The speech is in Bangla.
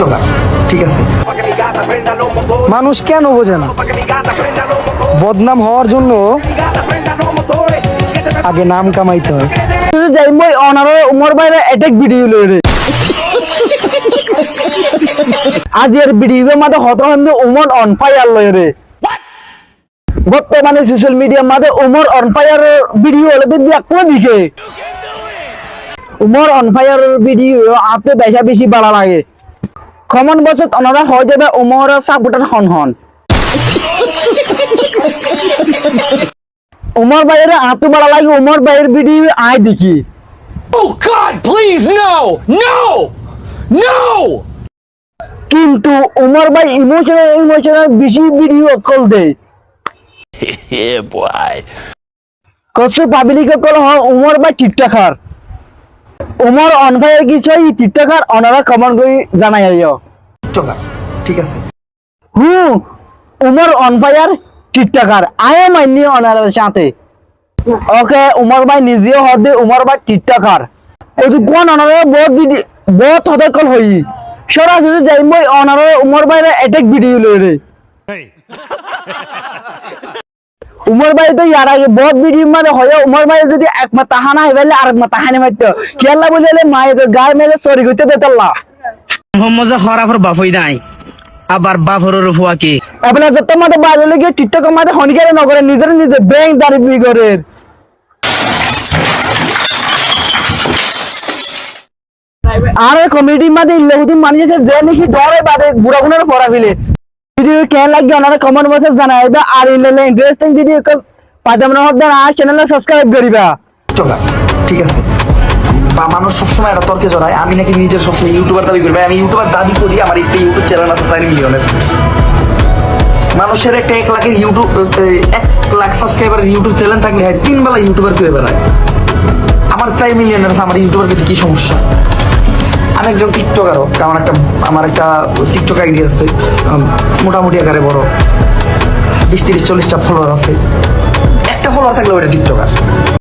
টিকটকার, ঠিক আছে। মানুষ কেন বোঝে না বদনাম হওয়ার জন্য আগে নাম কামাইতে হয়। যাই মই অনারে উমর বাইরে অ্যাটাক ভিডিও লইরে আজ এর ভিডিওর মধ্যে হতরন্দ উমর অন ফায়ার লইরে বর্তমানে সোশ্যাল মিডিয়ার মধ্যে উমর অন ফায়ার ভিডিও হলে দেখবি কোন দিকে উমর অন ফায়ার ভিডিও আপনি বেশা বেশি ভালো লাগে কমন বছর ওনারা হয় যাবে উমর সাপোর্টার হন হন উমর ভাইয়ের আপনি ভালো লাগে উমর ভাইয়ের ভিডিও আয় দেখি। Oh God, please, no! No! No! কিন্তু উমর ভাই ইমোশনাল বেশি ভিডিও কল দেয়। Yeah, boy. কত পাবলিক কল হয় উমর ভাই টিকটকার উমর অন ভাইয়ের কিছু টিকটকার ওনারা কমেন্ট করে জানাই আইও টিকটকার, ঠিক আছে। উমর অন ফায়ার টিকটকার আয় মাইনি ওনার সাথে ওকে উমর ভাই নিজেও হদে উমর ভাই টিকটকার এই কোন ওনারে বহুত হদে কল হই সরাসরি যাই মই ওনারে উমর ভাইয়ের অ্যাটাক ভিডিও লইরে উমর ভাই তো ইয়ার আগে বহুত ভিডিও মানে হয় উমর ভাই যদি এক মা তাহানা হইলে আরেক মা তাহানি মারতো কেলা বলেলে মায়ের গায়ে মেরে সরি কইতে দেতলা মোহাম্মদ হরাফর বাফই নাই আবার বাফরের ফুয়াকে আপনার যত মধ্যে বাইরে লেগে টিকটকের মধ্যে হনিকারে নগরে নিজে ব্যাংক দাঁড়িয়ে করে আর কমিটির মধ্যে ইল্লাহুদ্দিন মানিয়েছে যে নাকি ডরে বাদে বুড়া গুনার পড়া ফেলে ভিডিও কেন লাগবে ওনারা কমেন্ট বক্সে জানাই বা আর ইল্লালে ইন্টারেস্টিং ভিডিও পাজাম না হবেন আর চ্যানেলে সাবস্ক্রাইব করিবা টিকটকার, ঠিক আছে। বা মানুষ সবসময় একটা তর্কে জড়ায় আমি নাকি নিজের সবসময় ইউটিউবার দাবি করি। ভাই আমি ইউটিউবার দাবি করি, আমার একটা ইউটিউব চ্যানেল আছে 5 মিলিয়নের। মানুষের একটা 1 লাখের ইউটিউব 1 লাখ সাবস্ক্রাইবারের ইউটিউব চ্যানেল থাকলে হয় 3 বেলা ইউটিউবার করে বেড়ায়। আমার 5 মিলিয়নের আছে, আমার ইউটিউবার কিন্তু কি সমস্যা? আমি একজন টিকটকারও, আমার একটা টিকটক আইডি আছে, মোটামুটি আকারে বড় 20-30-40টা ফলোয়ার আছে। একটা ফলোয়ার থাকলে ওটা টিকটকার।